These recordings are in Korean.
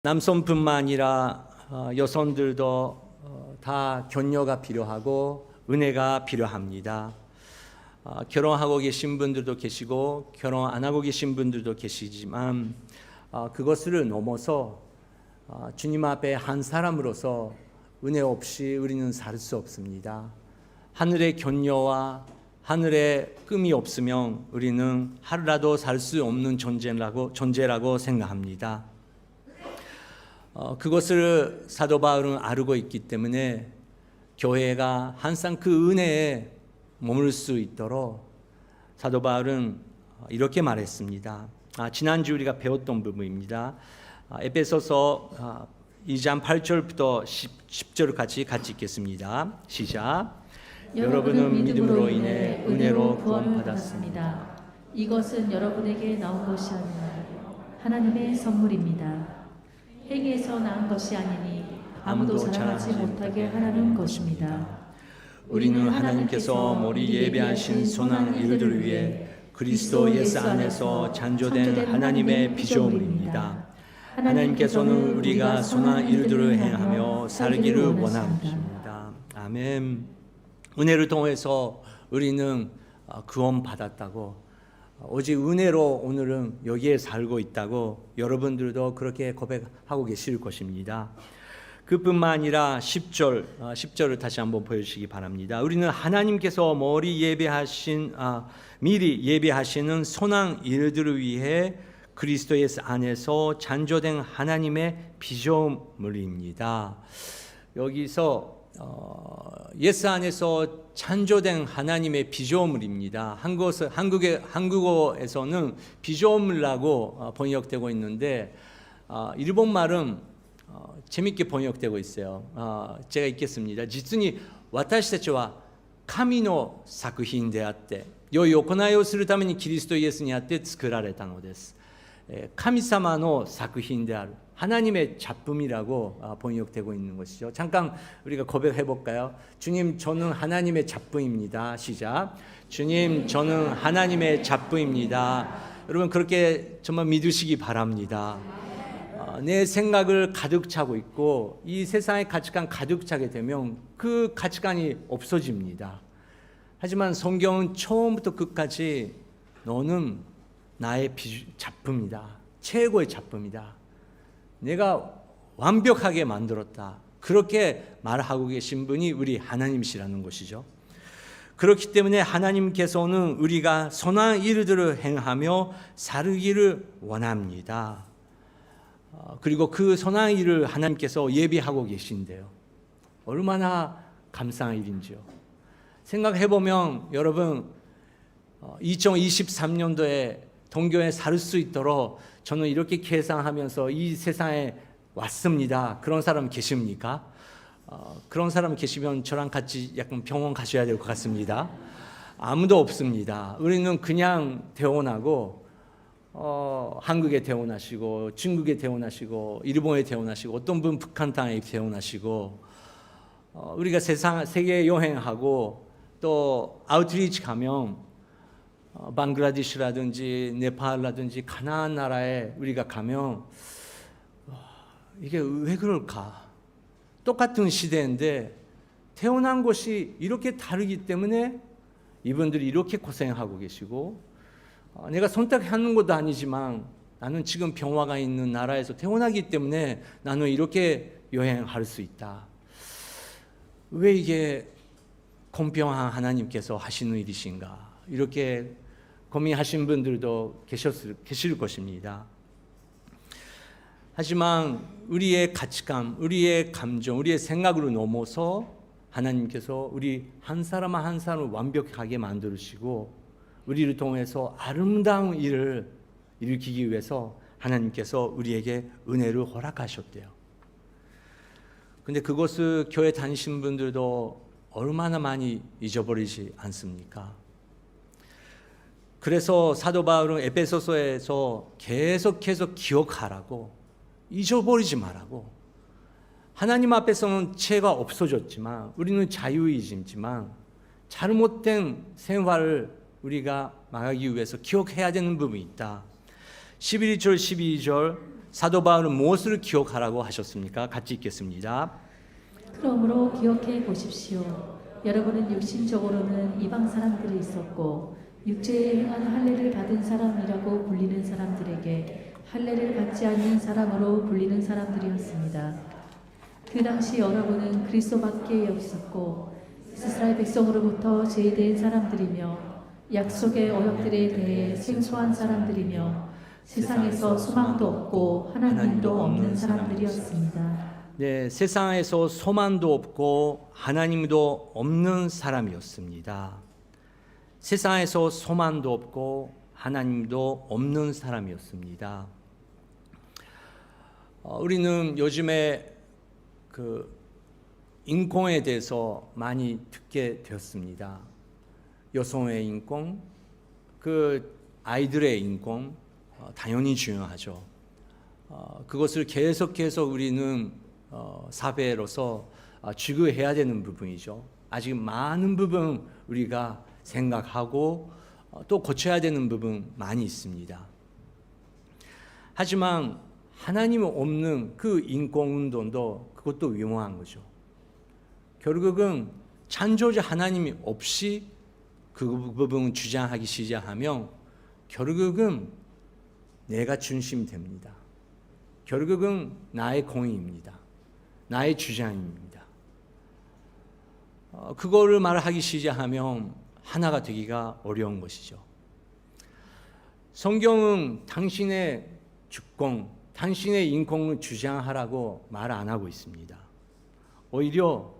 남성뿐만 아니라 여성들도 다 격려가 필요하고 은혜가 필요합니다. 결혼하고 계신 분들도 계시고 결혼 안 하고 계신 분들도 계시지만 그것을 넘어서 주님 앞에 한 사람으로서 은혜 없이 우리는 살 수 없습니다. 하늘의 격려와 하늘의 끔이 없으면 우리는 하루라도 살 수 없는 존재라고 생각합니다. 그것을 사도 바울은 알고 있기 때문에 교회가 항상 그 은혜에 머물 수 있도록 사도 바울은 이렇게 말했습니다. 지난주 우리가 배웠던 부분입니다. 에베소서 2장 8절부터 10절 같이 읽겠습니다. 시작. 여러분은 믿음으로 인해 은혜로 구원받았습니다. 이것은 여러분에게 나온 것이 아니라 하나님의 선물입니다. 행위에서 나은 것이 아니니 아무도 자랑하지 못하게 하라는 것입니다. 우리는 하나님께서 머리 예배하신 선한 일들을 위해 그리스도 예수 안에서 창조된 하나님의 피조물입니다. 하나님께서는 우리가 선한 일들을 행하며 살기를 원하십니다. 아멘. 은혜를 통해서 우리는 구원받았다고, 오직 은혜로 오늘은 여기에 살고 있다고 여러분들도 그렇게 고백하고 계실 것입니다. 그뿐만 아니라 10절을 다시 한번 보여주시기 바랍니다. 우리는 하나님께서 미리 예배하시는 선한 일들을 위해 그리스도 예수 안에서 창조된 하나님의 피조물입니다. 여기서 예수 안에서 창조된 하나님의 피조물입니다. 한국어에서는 피조물이라고 번역되고 있는데 일본 말은 재밌게 번역되고 있어요. 제가 읽겠습니다. 実に私たちは神の作品であって良い行いをするためにキリストイエスにあって作られたのです。神様の作品である하나님의 작품이라고 번역되고 있는 것이죠. 잠깐 우리가 고백해 볼까요? 주님, 저는 하나님의 작품입니다. 시작. 주님, 저는 하나님의 작품입니다. 여러분 그렇게 정말 믿으시기 바랍니다. 내 생각을 가득 차고 있고 이 세상의 가치관 가득 차게 되면 그 가치관이 없어집니다. 하지만 성경은 처음부터 끝까지 너는 나의 작품이다. 최고의 작품이다. 내가 완벽하게 만들었다. 그렇게 말하고 계신 분이 우리 하나님이시라는 것이죠. 그렇기 때문에 하나님께서는 우리가 선한 일들을 행하며 살기를 원합니다. 그리고 그 선한 일을 하나님께서 예비하고 계신데요. 얼마나 감사한 일인지요. 생각해보면 여러분 2023년도에 동교에 살 수 있도록 저는 이렇게 계산하면서 이 세상에 왔습니다. 그런 사람 계십니까? 그런 사람 계시면 저랑 같이 약간 병원 가셔야 될 것 같습니다. 아무도 없습니다. 우리는 그냥 태어나고 한국에 태어나시고 중국에 태어나시고 일본에 태어나시고 어떤 분 북한 땅에 태어나시고 우리가 세계 여행하고 또 아웃리치 가면 방글라데시라든지 네팔라든지 가나안 나라에 우리가 가면 이게 왜 그럴까? 똑같은 시대인데 태어난 곳이 이렇게 다르기 때문에 이분들이 이렇게 고생하고 계시고 내가 선택하는 것도 아니지만 나는 지금 평화가 있는 나라에서 태어나기 때문에 나는 이렇게 여행할 수 있다. 왜 이게 공평한 하나님께서 하시는 일이신가? 이렇게 고민하신 분들도 계실 것입니다. 하지만 우리의 가치관, 우리의 감정, 우리의 생각으로 넘어서 하나님께서 우리 한 사람 한 사람을 완벽하게 만드시고 우리를 통해서 아름다운 일을 일으키기 위해서 하나님께서 우리에게 은혜를 허락하셨대요. 근데 그것을 교회 다니신 분들도 얼마나 많이 잊어버리지 않습니까? 그래서 사도 바울은 에베소서에서 계속해서 기억하라고, 잊어버리지 말라고. 하나님 앞에서는 죄가 없어졌지만 우리는 자유이지만 잘못된 생활을 우리가 막기 위해서 기억해야 되는 부분이 있다. 11절 12절 사도 바울은 무엇을 기억하라고 하셨습니까? 같이 읽겠습니다. 그러므로 기억해 보십시오. 여러분은 육신적으로는 이방 사람들이 있었고 육체에 행한 할례를 받은 사람이라고 불리는 사람들에게 할례를 받지 않는 사람으로 불리는 사람들이었습니다. 그 당시 여러분은 그리스도밖에 없었고 이스라엘 백성으로부터 제외된 사람들이며 약속의 언약들에 대해 생소한 사람들이며 세상에서 소망도 없고 하나님도 없는 사람들이었습니다. 네, 세상에서 소망도 없고 하나님도 없는 사람이었습니다. 세상에서 소망도 없고 하나님도 없는 사람이었습니다. 우리는 요즘에 그 인권에 대해서 많이 듣게 되었습니다. 여성의 인권, 그 아이들의 인권 당연히 중요하죠. 그것을 계속해서 우리는 사회로서 추구해야 되는 부분이죠. 아직 많은 부분 우리가 생각하고 또 고쳐야 되는 부분 많이 있습니다. 하지만 하나님 없는 그 인권운동도 그것도 위험한 거죠. 결국은 창조자 하나님이 없이 그 부분을 주장하기 시작하면 결국은 내가 중심이 됩니다. 결국은 나의 공의입니다. 나의 주장입니다. 그거를 말하기 시작하면 하나가 되기가 어려운 것이죠. 성경은 당신의 주권, 당신의 인권을 주장하라고 말 안 하고 있습니다. 오히려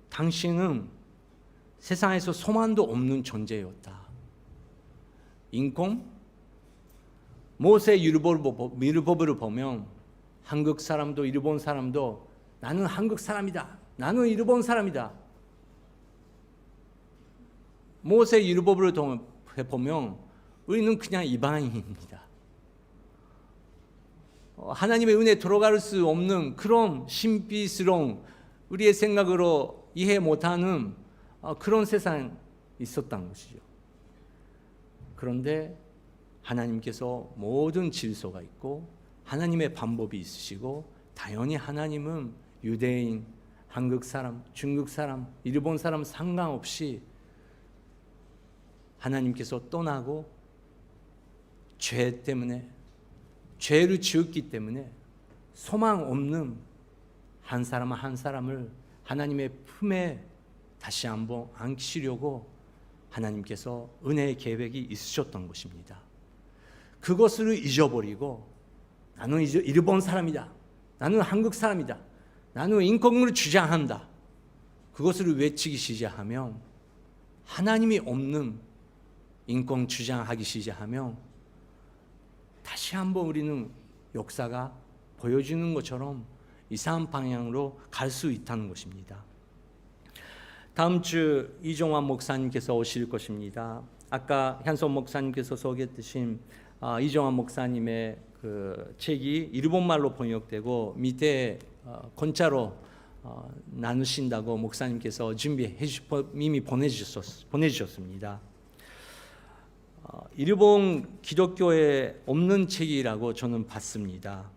당신은 세상에서 소망도 없는 존재였다. 인권? 모세 율법을 보면 한국 사람도 일본 사람도 나는 한국 사람이다. 나는 일본 사람이다. 모세 율법을 보면 우리는 그냥 이방인입니다. 하나님의 은혜에 들어갈 수 없는 그런 신비스러운 우리의 생각으로 이해 못하는 그런 세상이 있었던 것이죠. 그런데 하나님께서 모든 질서가 있고 하나님의 방법이 있으시고 당연히 하나님은 유대인, 한국 사람, 중국 사람, 일본 사람 상관없이 하나님께서 떠나고 죄 때문에 죄를 지었기 때문에 소망 없는 한 사람 한 사람을 하나님의 품에 다시 한번 안기시려고 하나님께서 은혜의 계획이 있으셨던 것입니다. 그것을 잊어버리고 나는 이제 일본 사람이다. 나는 한국 사람이다. 나는 인권을 주장한다. 그것을 외치기 시작하면 하나님이 없는 인권 주장하기 시작하면 다시 한번 우리는 역사가 보여주는 것처럼 이상한 방향으로 갈 수 있다는 것입니다. 다음 주 이종환 목사님께서 오실 것입니다. 아까 현선 목사님께서 소개했듯이 이종환 목사님의 그 책이 일본말로 번역되고 밑에 건자로 나누신다고 목사님께서 준비해 이미 보내주셨습니다. 일본 기독교에 없는 책이라고 저는 봤습니다.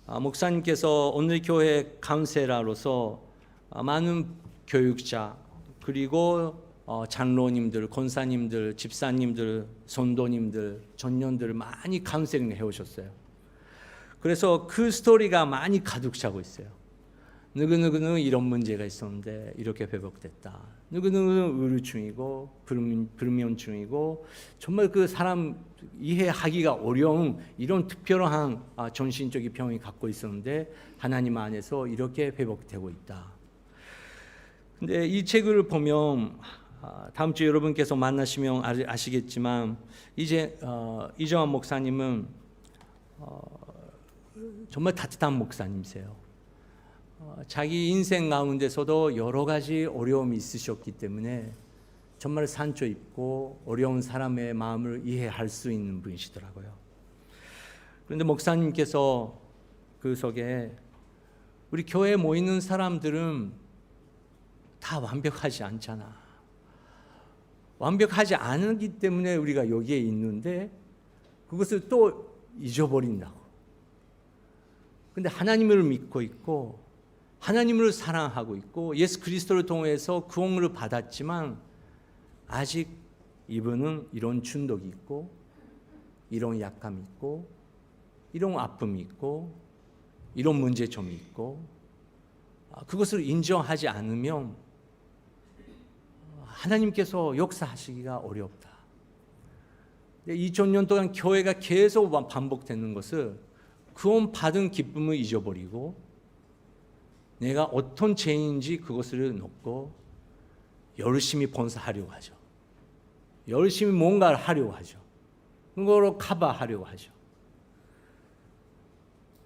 목사님께서 오늘 교회 카운셀러로서 많은 교육자 그리고 장로님들, 권사님들, 집사님들, 성도님들, 전년들을 많이 카운셀링 해오셨어요. 그래서 그 스토리가 많이 가득 차고 있어요. 누구누구는 이런 문제가 있었는데 이렇게 회복됐다. 누구누구는 의료중이고 불면증이고 정말 그 사람 이해하기가 어려운 이런 특별한 정신적인 병이 갖고 있었는데 하나님 안에서 이렇게 회복되고 있다. 근데 이 책을 보면 다음 주 여러분께서 만나시면 아시겠지만 이제 이정환 목사님은 정말 따뜻한 목사님이세요. 자기 인생 가운데서도 여러 가지 어려움이 있으셨기 때문에 정말 상처 입고 어려운 사람의 마음을 이해할 수 있는 분이시더라고요. 그런데 목사님께서 그 속에 우리 교회에 모이는 사람들은 다 완벽하지 않잖아. 완벽하지 않기 때문에 우리가 여기에 있는데 그것을 또 잊어버린다고. 근데 하나님을 믿고 있고 하나님을 사랑하고 있고 예수 그리스도를 통해서 구원을 받았지만 아직 이분은 이런 중독이 있고 이런 약함이 있고 이런 아픔이 있고 이런 문제점이 있고 그것을 인정하지 않으면 하나님께서 역사하시기가 어렵다. 2000년 동안 교회가 계속 반복되는 것을 구원 받은 기쁨을 잊어버리고 내가 어떤 죄인인지 그것을 놓고 열심히 봉사하려고 하죠. 열심히 뭔가를 하려고 하죠. 그거로 커버하려고 하죠.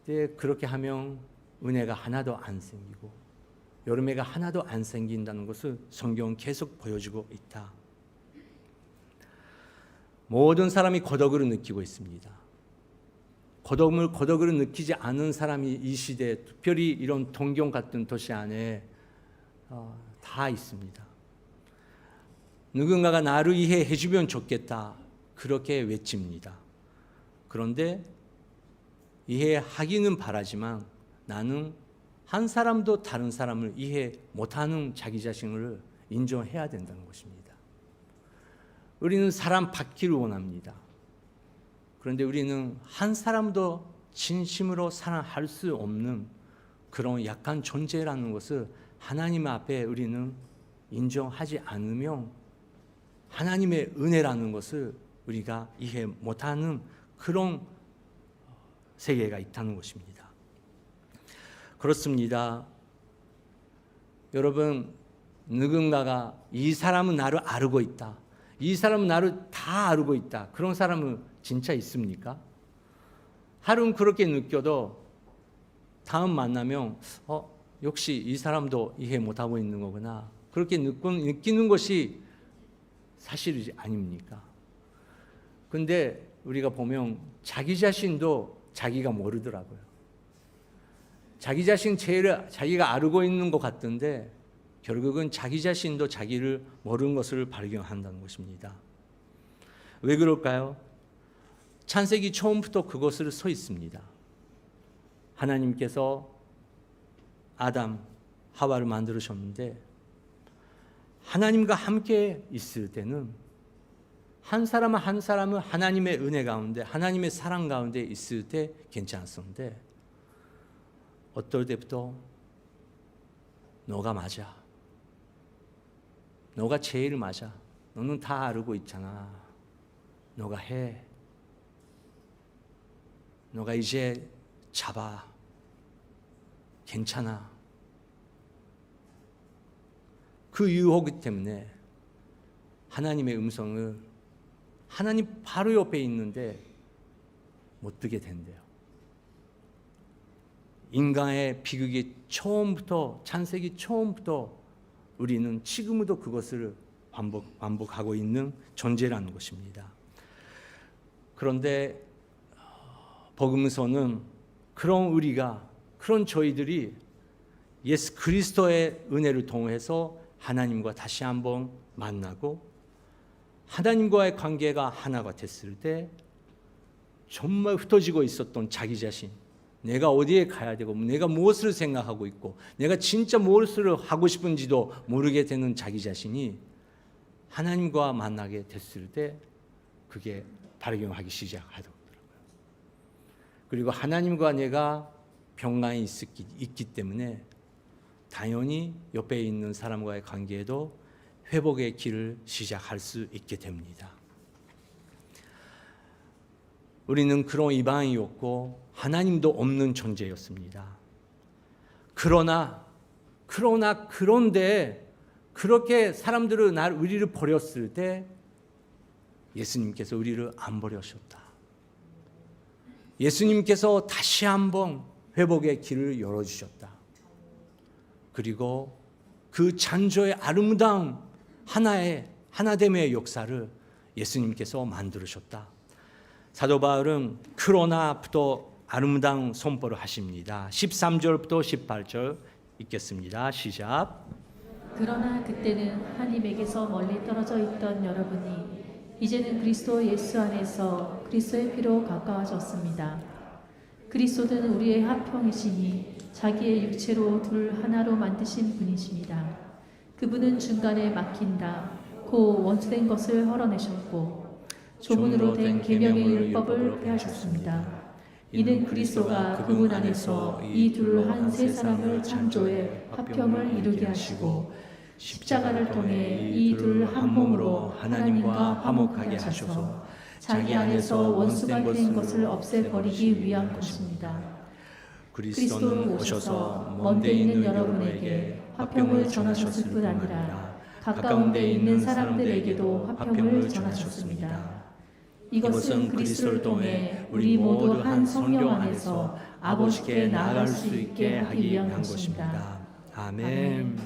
근데 그렇게 하면 은혜가 하나도 안 생기고 여름에가 하나도 안 생긴다는 것을 성경은 계속 보여주고 있다. 모든 사람이 고독을 느끼고 있습니다. 고독을 느끼지 않은 사람이 이 시대에 특별히 이런 동경 같은 도시 안에 다 있습니다. 누군가가 나를 이해해 주면 좋겠다 그렇게 외칩니다. 그런데 이해하기는 바라지만 나는 한 사람도 다른 사람을 이해 못하는 자기 자신을 인정해야 된다는 것입니다. 우리는 사람 받기를 원합니다. 그런데 우리는 한 사람도 진심으로 사랑할 수 없는 그런 약한 존재라는 것을 하나님 앞에 우리는 인정하지 않으면 하나님의 은혜라는 것을 우리가 이해 못하는 그런 세계가 있다는 것입니다. 그렇습니다. 여러분, 누군가가 이 사람은 나를 알고 있다. 이 사람은 나를 다 알고 있다. 그런 사람은 진짜 있습니까? 하루는 그렇게 느껴도 다음 만나면 역시 이 사람도 이해 못하고 있는 거구나. 그렇게 느끼는 것이 사실이지 아닙니까? 근데 우리가 보면 자기 자신도 자기가 모르더라고요. 자기 자신 자기가 알고 있는 것 같던데 결국은 자기 자신도 자기를 모르는 것을 발견한다는 것입니다. 왜 그럴까요? 창세기 처음부터 그것을 써 있습니다. 하나님께서 아담, 하와를 만들으셨는데 하나님과 함께 있을 때는 한 사람은 한 사람은 하나님의 은혜 가운데 하나님의 사랑 가운데 있을 때 괜찮았었는데 어떨 때부터 너가 맞아. 너가 제일 맞아. 너는 다 알고 있잖아. 너가 해. 너가 이제 잡아. 괜찮아. 그 유혹 때문에 하나님의 음성을 하나님 바로 옆에 있는데 못 듣게 된대요. 인간의 비극이 처음부터 창세기 처음부터 우리는 지금도 그것을 반복하고 있는 존재라는 것입니다. 그런데 복음서는 그런 우리가 그런 저희들이 예수 그리스도의 은혜를 통해서 하나님과 다시 한번 만나고 하나님과의 관계가 하나가 됐을 때 정말 흩어지고 있었던 자기 자신, 내가 어디에 가야 되고 내가 무엇을 생각하고 있고 내가 진짜 무엇을 하고 싶은지도 모르게 되는 자기 자신이 하나님과 만나게 됐을 때 그게 발견하기 시작하더라고요. 그리고 하나님과 내가 평강이 있기 때문에 당연히 옆에 있는 사람과의 관계에도 회복의 길을 시작할 수 있게 됩니다. 우리는 그런 이방인이었고 하나님도 없는 존재였습니다. 그런데 그렇게 사람들은 우리를 버렸을 때 예수님께서 우리를 안 버리셨다. 예수님께서 다시 한번 회복의 길을 열어주셨다. 그리고 그 창조의 아름다운 하나됨의 역사를 예수님께서 만들으셨다. 사도 바울은 그러나부터 아름다운 선포를 하십니다. 13절부터 18절 읽겠습니다. 시작. 그러나 그때는 하나님에게서 멀리 떨어져 있던 여러분이 이제는 그리스도 예수 안에서 그리스도의 피로 가까워졌습니다. 그리스도는 우리의 화평이시니 자기의 육체로 둘 하나로 만드신 분이십니다. 그분은 중간에 막힌다 곧 원수된 것을 헐어내셨고 조문으로 된 계명의 율법을 폐하셨습니다. 이는 그리스도가 그분 안에서 이 둘 한 세 사람을 창조해 화평을 이루게 하시고 십자가를 통해 이 둘 한 몸으로 하나님과 화목하게 하셔서 자기 안에서 원수가 된 것을 없애버리기 위한 것입니다. 그리스도는 오셔서 먼 데 있는 여러분에게 화평을 전하셨을 뿐 아니라 가까운 데 있는 사람들에게도 화평을 전하셨습니다. 이것은 그리스도를 통해 우리 모두 한 성령 안에서 아버지께 나아갈 수 있게 하기 위한 것입니다. 아멘.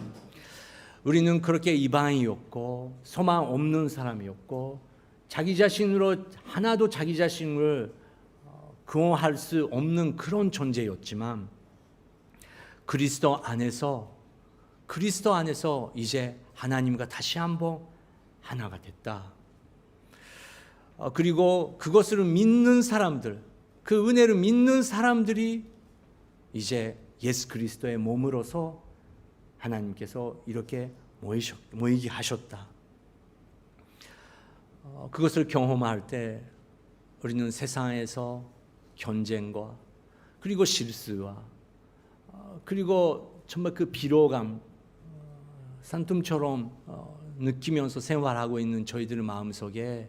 우리는 그렇게 이방인이었고 소망 없는 사람이었고 자기 자신으로 하나도 자기 자신을 구원할 수 없는 그런 존재였지만 그리스도 안에서 이제 하나님과 다시 한번 하나가 됐다. 그리고 그것을 믿는 사람들, 그 은혜를 믿는 사람들이 이제 예수 그리스도의 몸으로서 하나님께서 이렇게 모이게 하셨다. 그것을 경험할 때 우리는 세상에서 경쟁과 그리고 실수와 그리고 정말 그 피로감 산tum처럼 느끼면서 생활하고 있는 저희들의 마음속에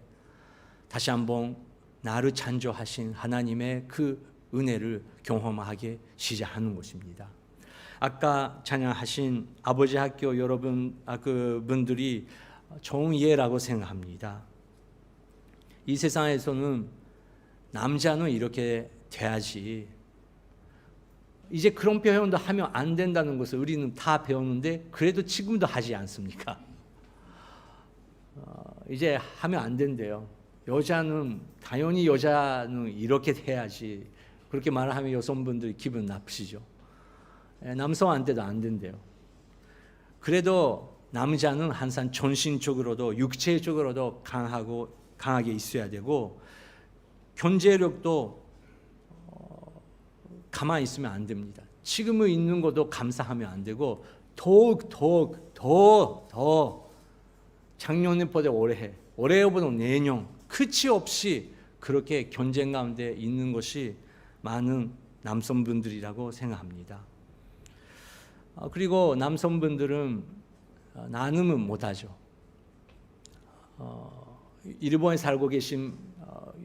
다시 한번 나를 창조하신 하나님의 그 은혜를 경험하게 시작하는 것입니다. 아까 찬양하신 아버지 학교 여러분 그분들이 좋은 예라고 생각합니다. 이 세상에서는 남자는 이렇게 돼야지. 이제 그런 표현도 하면 안 된다는 것을 우리는 다 배웠는데 그래도 지금도 하지 않습니까? 이제 하면 안 된대요. 당연히 여자는 이렇게 해야지. 그렇게 말하면 여성분들이 기분 나쁘시죠. 남성한테도 안 된대요. 그래도 남자는 항상 정신적으로도 육체적으로도 강하게 있어야 되고 경제력도 가만히 있으면 안 됩니다. 지금은 있는 것도 감사하면 안 되고 더 작년보다 올해보다 내년 끝이 없이 그렇게 경쟁 가운데 있는 것이 많은 남성분들이라고 생각합니다. 그리고 남성분들은 나눔은 못하죠. 일본에 살고 계신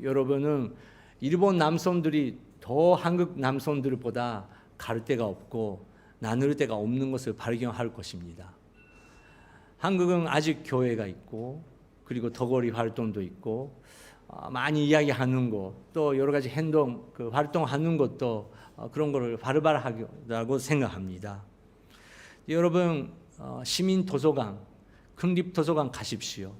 여러분은 일본 남성들이 더 한국 남성들보다 가를 데가 없고 나눌 데가 없는 것을 발견할 것입니다. 한국은 아직 교회가 있고 그리고 덕거리 활동도 있고 많이 이야기하는 것, 또 여러 가지 행동, 활동하는 것도 그런 거를 바로바로하다고 생각합니다. 여러분 시민 도서관, 국립 도서관 가십시오.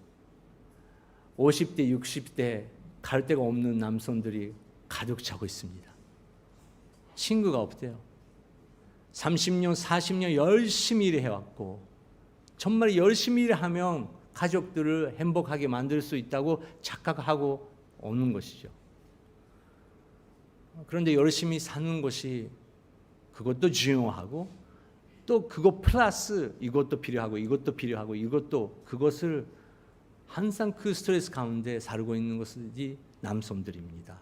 50대, 60대 갈 데가 없는 남성들이 가득 차고 있습니다. 친구가 없대요. 30년, 40년 열심히 일해왔고 정말 열심히 일하면 가족들을 행복하게 만들 수 있다고 착각하고 오는 것이죠. 그런데 열심히 사는 것이 그것도 중요하고 또 그거 플러스 이것도 필요하고 그것을 항상 그 스트레스 가운데 살고 있는 것이 남성들입니다.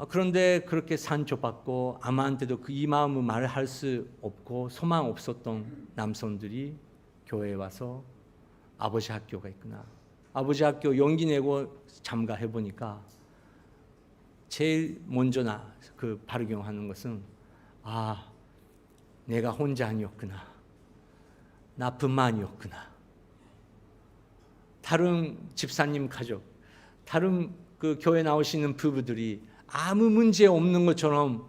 그런데 그렇게 상처받고 아무한테도 이 마음을 말할 수 없고 소망 없었던 남성들이 교회에 와서 아버지 학교가 있구나. 아버지 학교 용기 내고 참가해 보니까 제일 먼저 발견하는 것은 내가 혼자 아니었구나. 나뿐만이었구나. 다른 집사님 가족, 다른 그 교회 나오시는 부부들이 아무 문제 없는 것처럼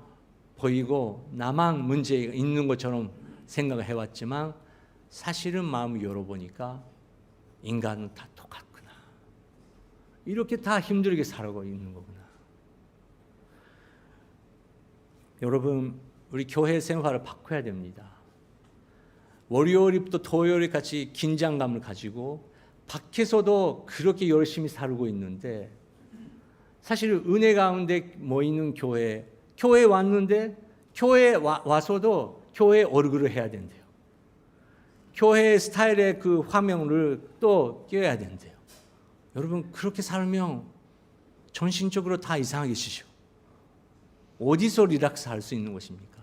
보이고 나만 문제 있는 것처럼 생각을 해왔지만 사실은 마음을 열어보니까 인간은 다 똑같구나. 이렇게 다 힘들게 살아가고 있는 거구나. 여러분, 우리 교회 생활을 바꿔야 됩니다. 월요일부터 토요일까지 긴장감을 가지고 밖에서도 그렇게 열심히 살고 있는데 사실 은혜 가운데 모이는 교회 왔는데 교회 와서도 교회 얼굴을 해야 된대요. 교회 스타일의 그 화면을 또 껴야 된대요. 여러분 그렇게 살면 정신적으로 다 이상하게 지죠. 어디서 리락스 할 수 있는 것입니까?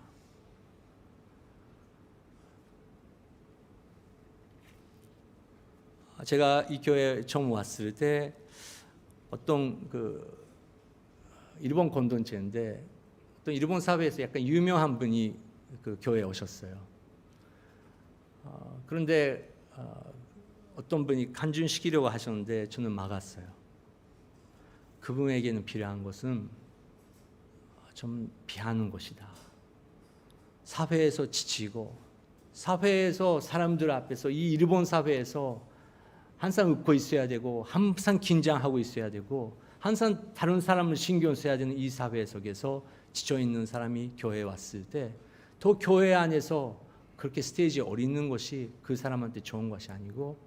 제가 이 교회 처음 왔을 때 어떤 그 일본 공동체인데 어떤 일본 사회에서 약간 유명한 분이 그 교회에 오셨어요. 그런데 어떤 분이 간증시키려고 하셨는데 저는 막았어요. 그분에게는 필요한 것은 좀 비하는 것이다. 사회에서 지치고 사회에서 사람들 앞에서 이 일본 사회에서 항상 웃고 있어야 되고 항상 긴장하고 있어야 되고 항상 다른 사람을 신경 써야 되는 이 사회 속에서 지쳐있는 사람이 교회에 왔을 때 더 교회 안에서 그렇게 스테이지에 오르는 것이 그 사람한테 좋은 것이 아니고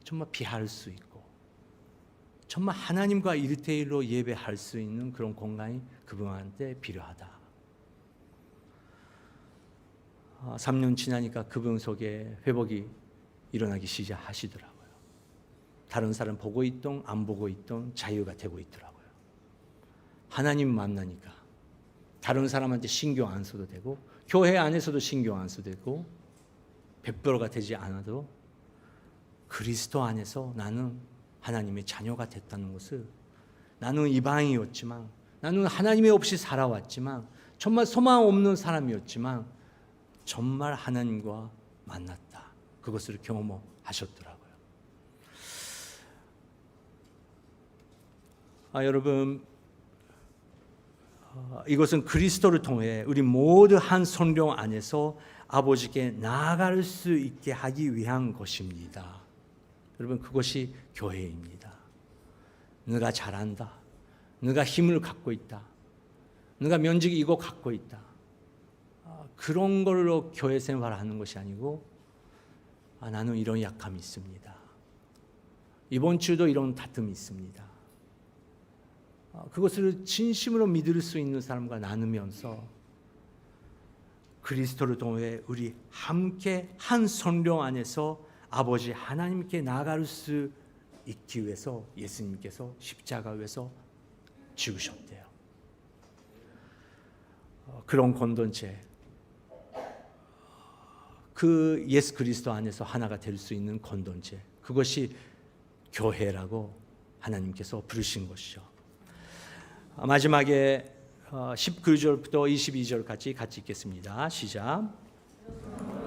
정말 비할 수 있고 정말 하나님과 1대1로 예배할 수 있는 그런 공간이 그분한테 필요하다. 3년 지나니까 그분 속에 회복이 일어나기 시작하시더라고요. 다른 사람 보고 있던 안 보고 있던 자유가 되고 있더라고요. 하나님 만나니까 다른 사람한테 신경 안 써도 되고 교회 안에서도 신경 안 써도 되고 백보로가 되지 않아도 그리스도 안에서 나는 하나님의 자녀가 됐다는 것을 나는 이방인이었지만 나는 하나님이 없이 살아왔지만 정말 소망 없는 사람이었지만 정말 하나님과 만났다. 그것을 경험하셨더라고요. 여러분 이것은 그리스도를 통해 우리 모두 한 성령 안에서 아버지께 나아갈 수 있게 하기 위한 것입니다. 여러분 그것이 교회입니다. 네가 잘한다. 네가 힘을 갖고 있다. 네가 면직이 이거 갖고 있다. 그런 걸로 교회 생활을 하는 것이 아니고 나는 이런 약함이 있습니다. 이번 주도 이런 다툼이 있습니다. 그것을 진심으로 믿을 수 있는 사람과 나누면서 그리스도를 통해 우리 함께 한 성령 안에서 아버지 하나님께 나아갈 수 있기 위해서 예수님께서 십자가 위에서 죽으셨대요. 그런 공동체, 그 예수 그리스도 안에서 하나가 될 수 있는 공동체, 그것이 교회라고 하나님께서 부르신 것이죠. 마지막에 19절부터 22절까지 같이 읽겠습니다. 시작.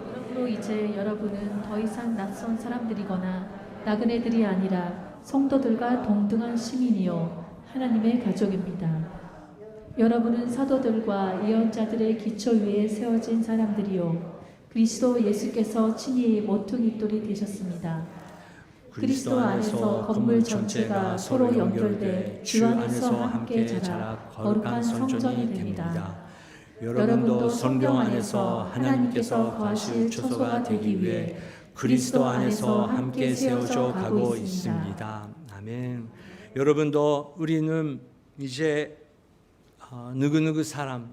그러므로 이제 여러분은 더 이상 낯선 사람들이거나 나그네들이 아니라 성도들과 동등한 시민이요 하나님의 가족입니다. 여러분은 사도들과 예언자들의 기초 위에 세워진 사람들이요 그리스도 예수께서 친히 모퉁이돌이 되셨습니다. 그리스도 안에서 건물 전체가 서로 연결돼 주 안에서 함께 자라 거룩한 성전이 됩니다. 여러분도 성령 안에서 하나님께서 거하실 처소가 되기 위해 그리스도 안에서 함께 세워져 가고 있습니다. 아멘. 여러분도 우리는 이제 누구누구 사람,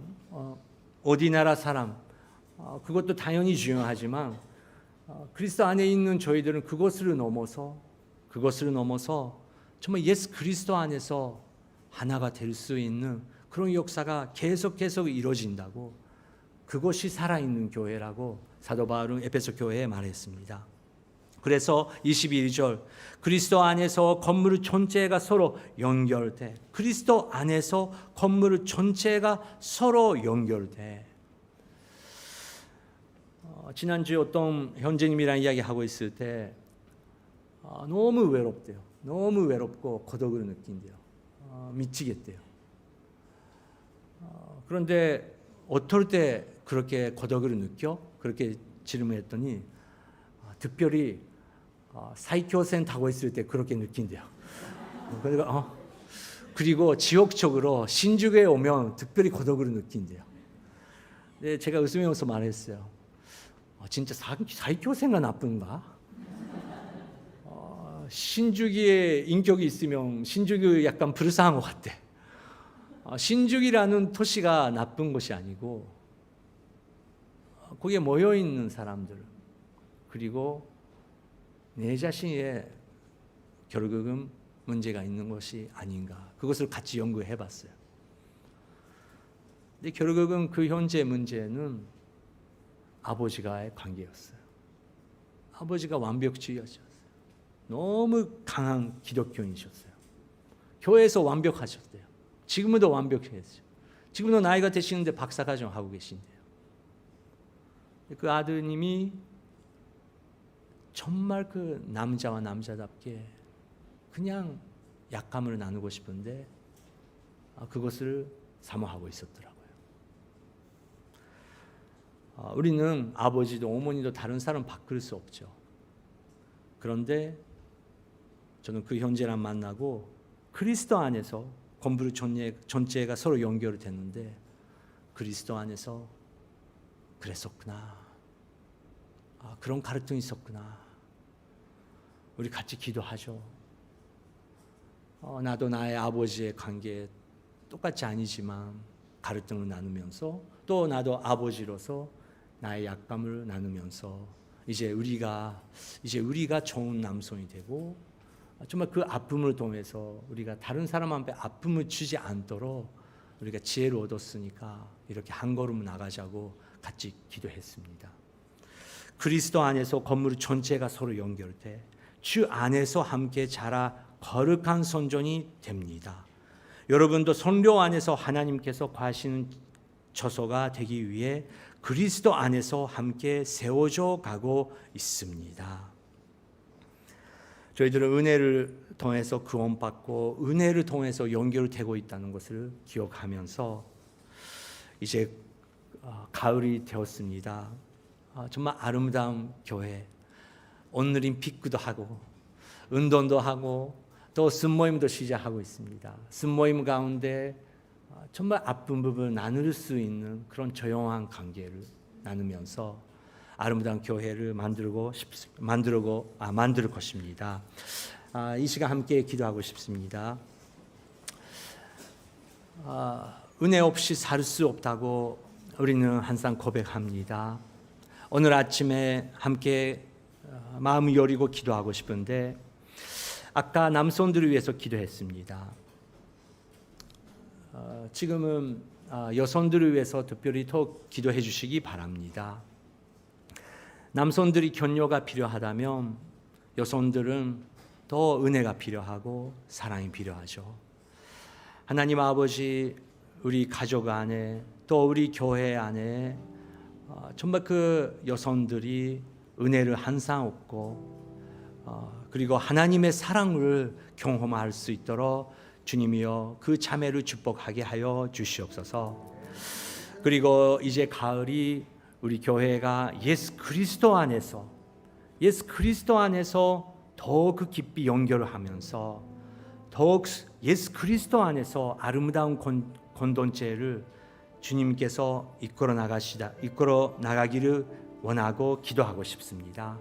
어디 나라 사람, 그것도 당연히 중요하지만 그리스도 안에 있는 저희들은 그것을 넘어서 정말 예수 그리스도 안에서 하나가 될 수 있는 그런 역사가 계속 이루어진다고, 그것이 살아있는 교회라고 사도 바울은 에베소 교회에 말했습니다. 그래서 22절 그리스도 안에서 건물 전체가 서로 연결돼, 그리스도 안에서 건물 전체가 서로 연결돼. 지난주에 어떤 현재님이랑 이야기하고 있을 때 너무 외롭대요. 너무 외롭고 고독을 느낀대요. 미치겠대요. 그런데 어떨 때 그렇게 고독을 느껴? 그렇게 질문했더니 특별히 사이코센 타고 있을 때 그렇게 느낀대요. 그리고 지역적으로 신주교에 오면 특별히 고독을 느낀대요. 네, 제가 웃으면서 말했어요. 진짜 사이코센가 나쁜가? 신주기에 인격이 있으면 신주기 약간 불쌍한 것 같대. 신죽이라는 도시가 나쁜 것이 아니고 거기에 모여 있는 사람들, 그리고 내 자신의 결국은 문제가 있는 것이 아닌가, 그것을 같이 연구해 봤어요. 근데 결국은 그 현재 문제는 아버지와의 관계였어요. 아버지가 완벽주의였어요. 너무 강한 기독교인이셨어요. 교회에서 완벽하셨대요. 지금도 완벽했어요. 지금도 나이가 되시는데 박사과정 하고 계신데요. 그 아드님이 정말 그 남자와 남자답게 그냥 약감을 나누고 싶은데 그것을 사모하고 있었더라고요. 우리는 아버지도 어머니도 다른 사람 바꿀 수 없죠. 그런데 저는 그 형제랑 만나고 그리스도 안에서 건물의 전체가 서로 연결이 됐는데 그리스도 안에서 그랬었구나. 그런 갈등이 있었구나. 우리 같이 기도하죠. 나도 나의 아버지의 관계에 똑같이 아니지만 갈등을 나누면서 또 나도 아버지로서 나의 약감을 나누면서 이제 우리가 좋은 남성이 되고 정말 그 아픔을 통해서 우리가 다른 사람한테 아픔을 주지 않도록 우리가 지혜를 얻었으니까 이렇게 한 걸음 나가자고 같이 기도했습니다. 그리스도 안에서 건물 전체가 서로 연결돼 주 안에서 함께 자라 거룩한 선전이 됩니다. 여러분도 선교 안에서 하나님께서 과하시는 처소가 되기 위해 그리스도 안에서 함께 세워져 가고 있습니다. 저희들은 은혜를 통해서 구원받고 은혜를 통해서 연결되고 있다는 것을 기억하면서 이제 가을이 되었습니다. 정말 아름다운 교회, 오늘은 피크도 하고 운동도 하고 또 순모임도 시작하고 있습니다. 순모임 가운데 정말 아픈 부분을 나눌 수 있는 그런 조용한 관계를 나누면서 아름다운 교회를 만들 것입니다. 이 시간 함께 기도하고 싶습니다. 은혜 없이 살 수 없다고 우리는 항상 고백합니다. 오늘 아침에 함께 마음을 여리고 기도하고 싶은데 아까 남성들을 위해서 기도했습니다. 지금은 여성들을 위해서 특별히 더 기도해 주시기 바랍니다. 남성들이 격려가 필요하다면 여성들은 더 은혜가 필요하고 사랑이 필요하죠. 하나님 아버지, 우리 가족 안에 또 우리 교회 안에 정말 그 여성들이 은혜를 항상 얻고 그리고 하나님의 사랑을 경험할 수 있도록 주님이여 그 자매를 축복하게 하여 주시옵소서. 그리고 이제 가을이 우리 교회가 예수 그리스도 안에서 더욱 그 깊이 연결을 하면서 더욱 예수 그리스도 안에서 아름다운 공동체를 주님께서 이끌어 나가기를 원하고 기도하고 싶습니다.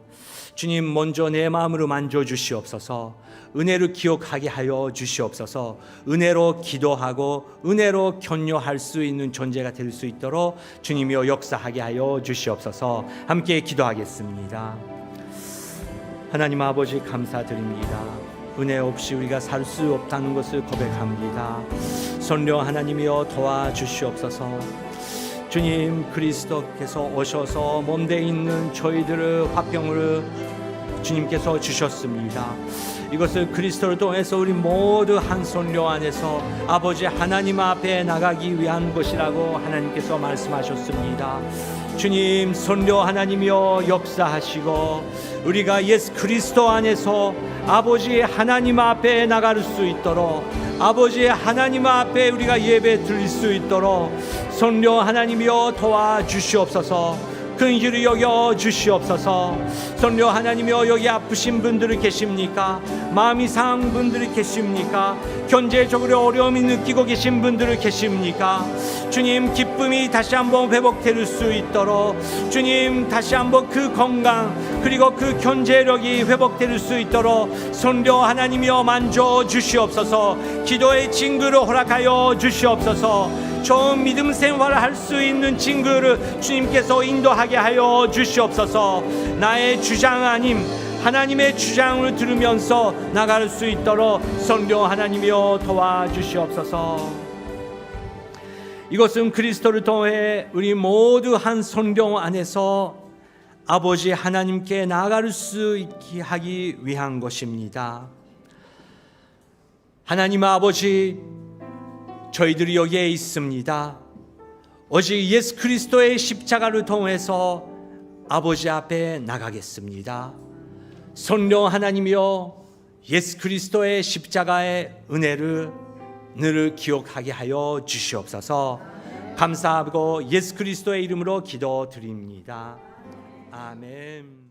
주님 먼저 내 마음으로 만져주시옵소서. 은혜를 기억하게 하여 주시옵소서. 은혜로 기도하고 은혜로 격려할 수 있는 존재가 될 수 있도록 주님이여 역사하게 하여 주시옵소서. 함께 기도하겠습니다. 하나님 아버지 감사드립니다. 은혜 없이 우리가 살 수 없다는 것을 고백합니다. 성령 하나님이여 도와주시옵소서. 주님 그리스도께서 오셔서 몸대 있는 저희들의 화평을 주님께서 주셨습니다. 이것을 그리스도를 통해서 우리 모두 한 성령 안에서 아버지 하나님 앞에 나가기 위한 것이라고 하나님께서 말씀하셨습니다. 주님 성령 하나님이여 역사하시고 우리가 예수 그리스도 안에서 아버지 하나님 앞에 나갈 수 있도록 아버지 하나님 앞에 우리가 예배 드릴 수 있도록 성령 하나님이여 도와주시옵소서. 큰 길을 여겨 주시옵소서. 성령 하나님이여 여기 아프신 분들이 계십니까? 마음이 상한 분들이 계십니까? 경제적으로 어려움이 느끼고 계신 분들이 계십니까? 주님 기쁨이 다시 한번 회복될 수 있도록 주님 다시 한번 그 건강 그리고 그 경제력이 회복될 수 있도록 성령 하나님이여 만져 주시옵소서. 기도의 징구를 허락하여 주시옵소서. 좋은 믿음 생활을 할 수 있는 징구를 주님께서 인도하게 하여 주시옵소서. 나의 주장 아님 하나님의 주장을 들으면서 나갈 수 있도록 성령 하나님이여 도와주시옵소서. 이것은 그리스도를 통해 우리 모두 한 성령 안에서 아버지 하나님께 나아갈 수 있게 하기 위한 것입니다. 하나님 아버지, 저희들이 여기에 있습니다. 오직 예수 그리스도의 십자가를 통해서 아버지 앞에 나가겠습니다. 성령 하나님이여, 예수 그리스도의 십자가의 은혜를 늘 기억하게 하여 주시옵소서. 감사하고 예수 그리스도의 이름으로 기도드립니다. 아멘.